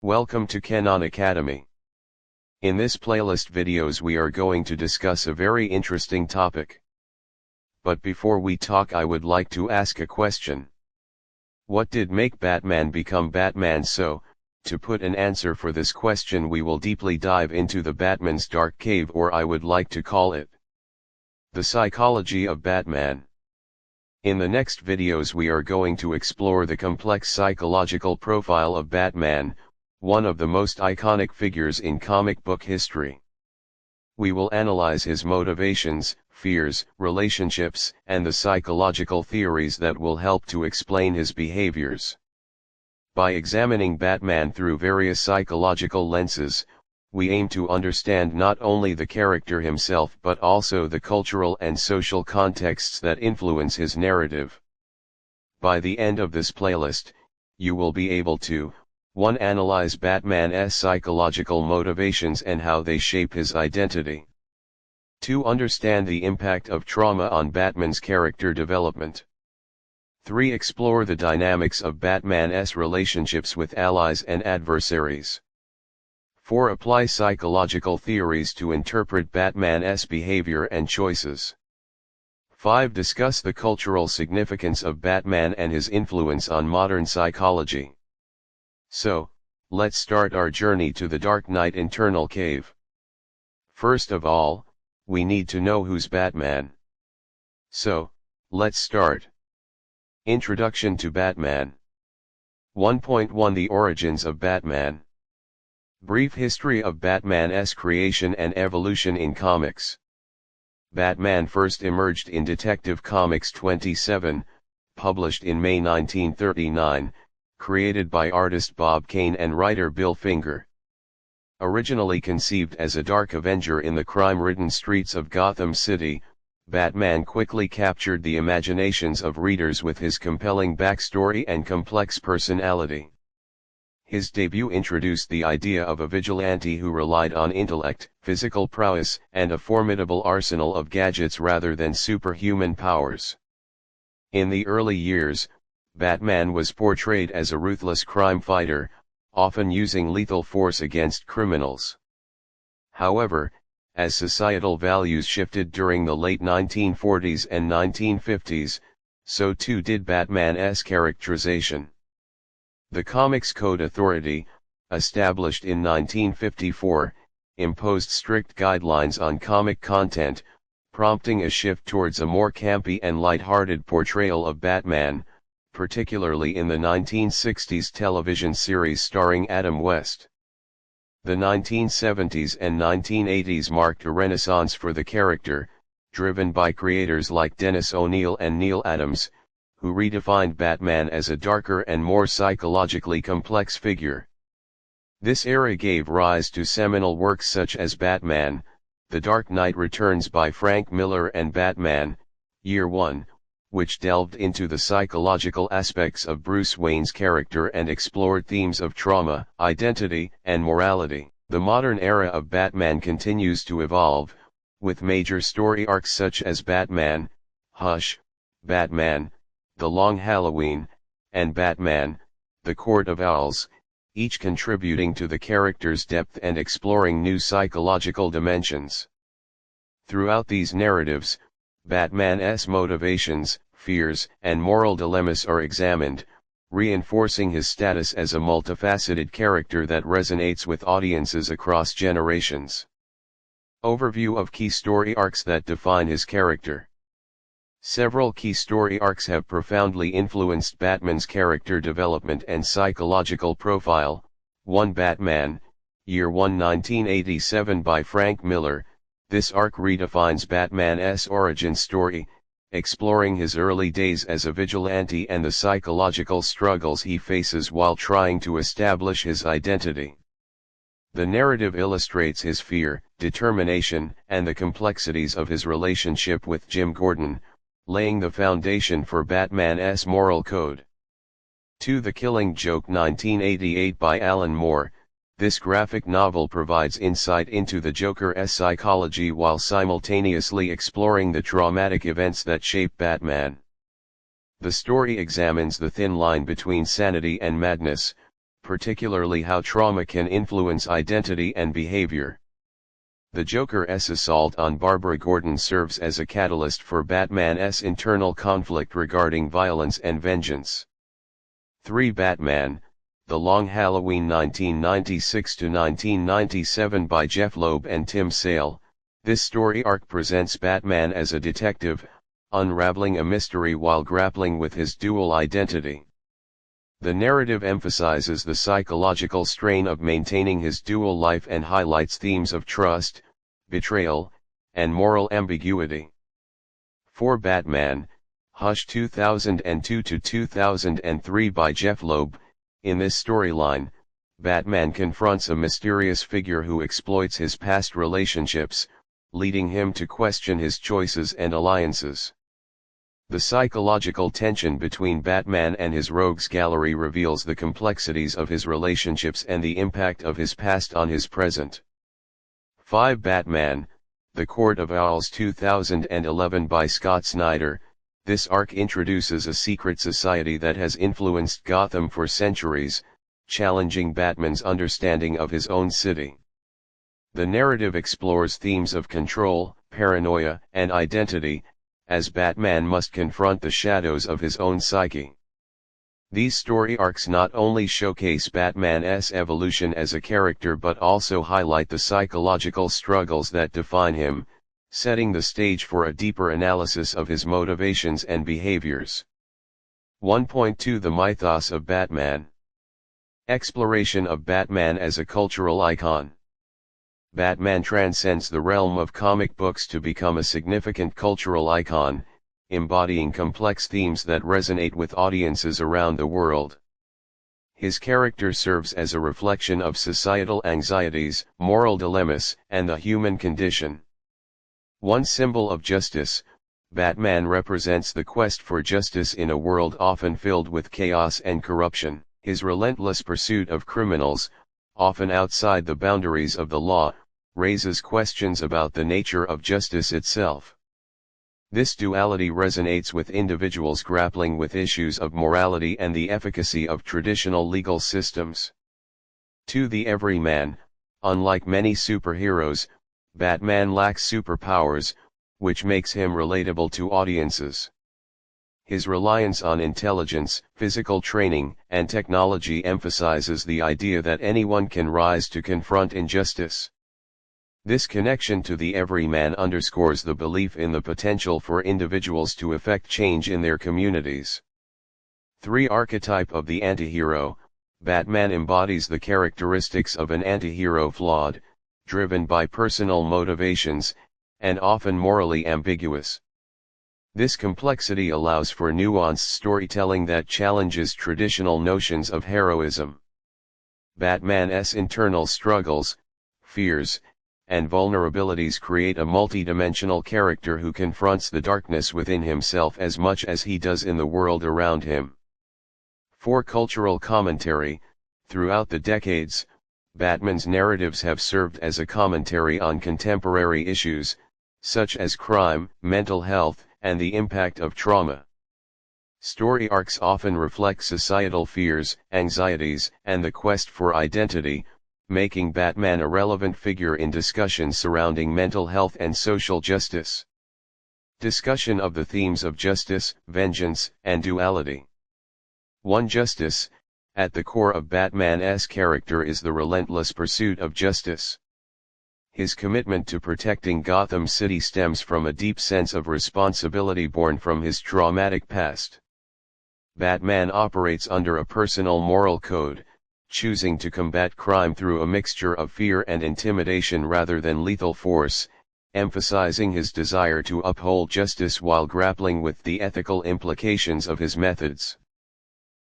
Welcome to Canon Academy. In this playlist videos we are going to discuss a very interesting topic. But before we talk, I would like to ask a question. What did make Batman become Batman? So, to put an answer for this question, we will deeply dive into the Batman's dark cave, or I would like to call it the psychology of Batman. In the next videos we are going to explore the complex psychological profile of Batman, one of the most iconic figures in comic book history. We will analyze his motivations, fears, relationships, and the psychological theories that will help to explain his behaviors. By examining Batman through various psychological lenses, we aim to understand not only the character himself but also the cultural and social contexts that influence his narrative. By the end of this playlist, you will be able to 1. Analyze Batman's psychological motivations and how they shape his identity. 2. Understand the impact of trauma on Batman's character development. 3. Explore the dynamics of Batman's relationships with allies and adversaries. 4. Apply psychological theories to interpret Batman's behavior and choices. 5. Discuss the cultural significance of Batman and his influence on modern psychology. So, let's start our journey to the Dark Knight internal cave. First of all, we need to know who's Batman. So, let's start. Introduction to Batman. 1.1 The origins of Batman. Brief history of Batman's creation and evolution in comics. Batman first emerged in Detective Comics 27, published in May 1939, created by artist Bob Kane and writer Bill Finger. Originally conceived as a dark avenger in the crime-ridden streets of Gotham City, Batman quickly captured the imaginations of readers with his compelling backstory and complex personality. His debut introduced the idea of a vigilante who relied on intellect, physical prowess, and a formidable arsenal of gadgets rather than superhuman powers. In the early years, Batman was portrayed as a ruthless crime fighter, often using lethal force against criminals. However, as societal values shifted during the late 1940s and 1950s, so too did Batman's characterization. The Comics Code Authority, established in 1954, imposed strict guidelines on comic content, prompting a shift towards a more campy and light-hearted portrayal of Batman, particularly in the 1960s television series starring Adam West. The 1970s and 1980s marked a renaissance for the character, driven by creators like Dennis O'Neil and Neil Adams, who redefined Batman as a darker and more psychologically complex figure. This era gave rise to seminal works such as Batman, The Dark Knight Returns by Frank Miller, and Batman, Year One, which delved into the psychological aspects of Bruce Wayne's character and explored themes of trauma, identity, and morality. The modern era of Batman continues to evolve, with major story arcs such as Batman, Hush, Batman, The Long Halloween, and Batman, The Court of Owls, each contributing to the character's depth and exploring new psychological dimensions. Throughout these narratives, Batman's motivations, fears, and moral dilemmas are examined, reinforcing his status as a multifaceted character that resonates with audiences across generations. Overview of key story arcs that define his character. Several key story arcs have profoundly influenced Batman's character development and psychological profile. 1. Batman, Year One 1987 by Frank Miller. This arc redefines Batman's origin story, exploring his early days as a vigilante and the psychological struggles he faces while trying to establish his identity. The narrative illustrates his fear, determination, and the complexities of his relationship with Jim Gordon, laying the foundation for Batman's moral code. 2. The Killing Joke 1988 by Alan Moore. This graphic novel provides insight into the Joker's psychology while simultaneously exploring the traumatic events that shape Batman. The story examines the thin line between sanity and madness, particularly how trauma can influence identity and behavior. The Joker's assault on Barbara Gordon serves as a catalyst for Batman's internal conflict regarding violence and vengeance. 3. Batman, The Long Halloween 1996–1997 by Jeff Loeb and Tim Sale. This story arc presents Batman as a detective, unraveling a mystery while grappling with his dual identity. The narrative emphasizes the psychological strain of maintaining his dual life and highlights themes of trust, betrayal, and moral ambiguity. 4. Batman, Hush 2002–2003 by Jeff Loeb. In this storyline, Batman confronts a mysterious figure who exploits his past relationships, leading him to question his choices and alliances. The psychological tension between Batman and his rogues gallery reveals the complexities of his relationships and the impact of his past on his present. 5. Batman, The Court of Owls 2011 by Scott Snyder. This arc introduces a secret society that has influenced Gotham for centuries, challenging Batman's understanding of his own city. The narrative explores themes of control, paranoia, and identity, as Batman must confront the shadows of his own psyche. These story arcs not only showcase Batman's evolution as a character but also highlight the psychological struggles that define him, setting the stage for a deeper analysis of his motivations and behaviors. 1.2 The Mythos of Batman. Exploration of Batman as a cultural icon. Batman transcends the realm of comic books to become a significant cultural icon, embodying complex themes that resonate with audiences around the world. His character serves as a reflection of societal anxieties, moral dilemmas, and the human condition. One symbol of justice, Batman represents the quest for justice in a world often filled with chaos and corruption. His relentless pursuit of criminals, often outside the boundaries of the law, raises questions about the nature of justice itself. This duality resonates with individuals grappling with issues of morality and the efficacy of traditional legal systems. 2. The Everyman. Unlike many superheroes, Batman lacks superpowers, which makes him relatable to audiences. His reliance on intelligence, physical training, and technology emphasizes the idea that anyone can rise to confront injustice. This connection to the everyman underscores the belief in the potential for individuals to effect change in their communities. 3. Archetype of the antihero. Batman embodies the characteristics of an antihero: flawed, driven by personal motivations, and often morally ambiguous. This complexity allows for nuanced storytelling that challenges traditional notions of heroism. Batman's internal struggles, fears, and vulnerabilities create a multidimensional character who confronts the darkness within himself as much as he does in the world around him. 4. Cultural commentary. Throughout the decades, Batman's narratives have served as a commentary on contemporary issues, such as crime, mental health, and the impact of trauma. Story arcs often reflect societal fears, anxieties, and the quest for identity, making Batman a relevant figure in discussions surrounding mental health and social justice. Discussion of the themes of justice, vengeance, and duality. 1. Justice. At the core of Batman's character is the relentless pursuit of justice. His commitment to protecting Gotham City stems from a deep sense of responsibility born from his traumatic past. Batman operates under a personal moral code, choosing to combat crime through a mixture of fear and intimidation rather than lethal force, emphasizing his desire to uphold justice while grappling with the ethical implications of his methods.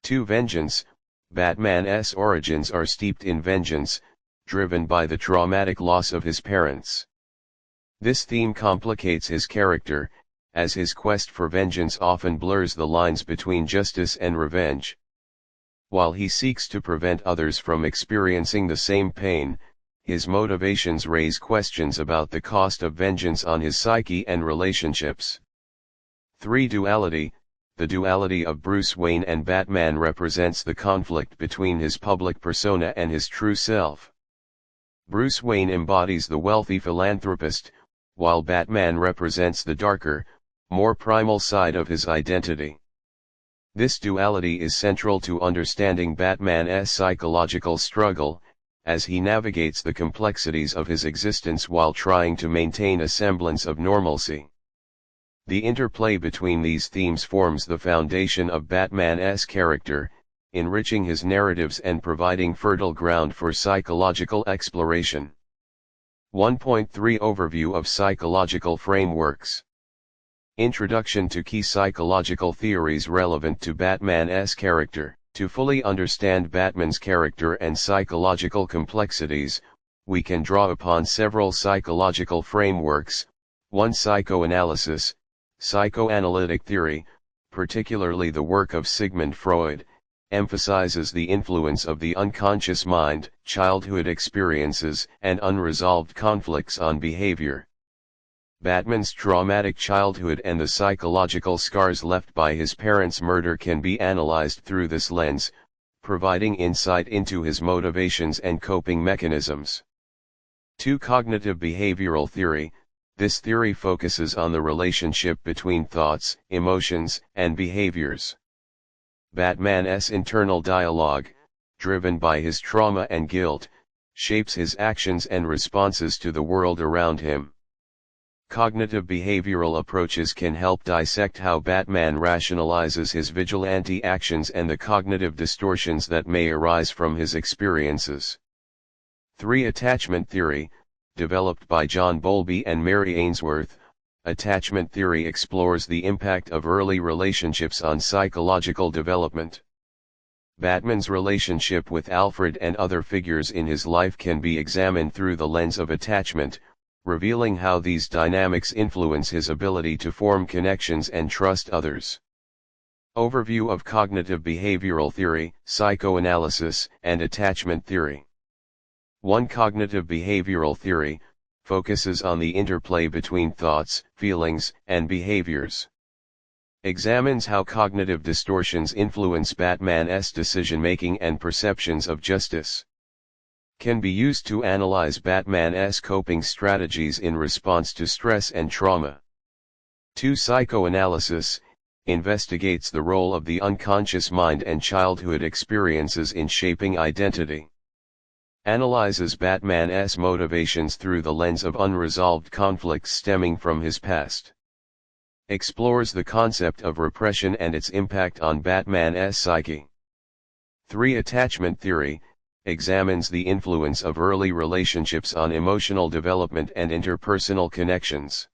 2. Vengeance. Batman's origins are steeped in vengeance, driven by the traumatic loss of his parents. This theme complicates his character, as his quest for vengeance often blurs the lines between justice and revenge. While he seeks to prevent others from experiencing the same pain, his motivations raise questions about the cost of vengeance on his psyche and relationships. 3. Duality. the duality of Bruce Wayne and Batman represents the conflict between his public persona and his true self. Bruce Wayne embodies the wealthy philanthropist, while Batman represents the darker, more primal side of his identity. This duality is central to understanding Batman's psychological struggle, as he navigates the complexities of his existence while trying to maintain a semblance of normalcy. The interplay between these themes forms the foundation of Batman's character, enriching his narratives and providing fertile ground for psychological exploration. 1.3 Overview of psychological frameworks. Introduction to key psychological theories relevant to Batman's character. To fully understand Batman's character and psychological complexities, we can draw upon several psychological frameworks. 1. Psychoanalysis. Psychoanalytic theory, particularly the work of Sigmund Freud, emphasizes the influence of the unconscious mind, childhood experiences, and unresolved conflicts on behavior. Batman's traumatic childhood and the psychological scars left by his parents' murder can be analyzed through this lens, providing insight into his motivations and coping mechanisms. 2. Cognitive behavioral theory. This theory focuses on the relationship between thoughts, emotions, and behaviors. Batman's internal dialogue, driven by his trauma and guilt, shapes his actions and responses to the world around him. Cognitive behavioral approaches can help dissect how Batman rationalizes his vigilante actions and the cognitive distortions that may arise from his experiences. 3. Attachment theory, developed by John Bowlby and Mary Ainsworth. Attachment theory explores the impact of early relationships on psychological development. Batman's relationship with Alfred and other figures in his life can be examined through the lens of attachment, revealing how these dynamics influence his ability to form connections and trust others. Overview of cognitive behavioral theory, psychoanalysis, and attachment theory. 1. Cognitive behavioral theory focuses on the interplay between thoughts, feelings, and behaviors. Examines how cognitive distortions influence Batman's decision-making and perceptions of justice. Can be used to analyze Batman's coping strategies in response to stress and trauma. 2. Psychoanalysis investigates the role of the unconscious mind and childhood experiences in shaping identity. Analyzes Batman's motivations through the lens of unresolved conflicts stemming from his past. Explores the concept of repression and its impact on Batman's psyche. 3. Attachment theory examines the influence of early relationships on emotional development and interpersonal connections.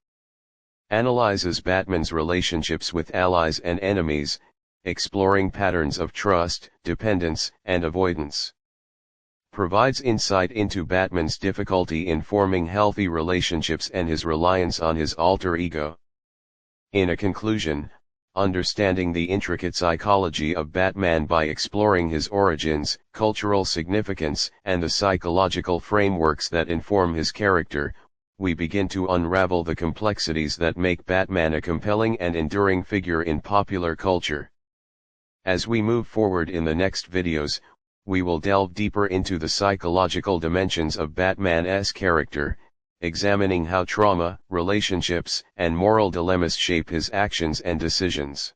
Analyzes Batman's relationships with allies and enemies, exploring patterns of trust, dependence, and avoidance. Provides insight into Batman's difficulty in forming healthy relationships and his reliance on his alter ego. In a conclusion, understanding the intricate psychology of Batman by exploring his origins, cultural significance, and the psychological frameworks that inform his character, we begin to unravel the complexities that make Batman a compelling and enduring figure in popular culture. As we move forward in the next videos, we will delve deeper into the psychological dimensions of Batman's character, examining how trauma, relationships, and moral dilemmas shape his actions and decisions.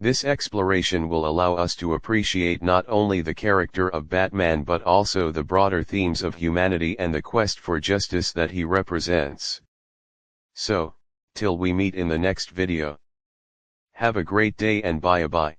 This exploration will allow us to appreciate not only the character of Batman but also the broader themes of humanity and the quest for justice that he represents. So, till we meet in the next video. Have a great day and bye-bye.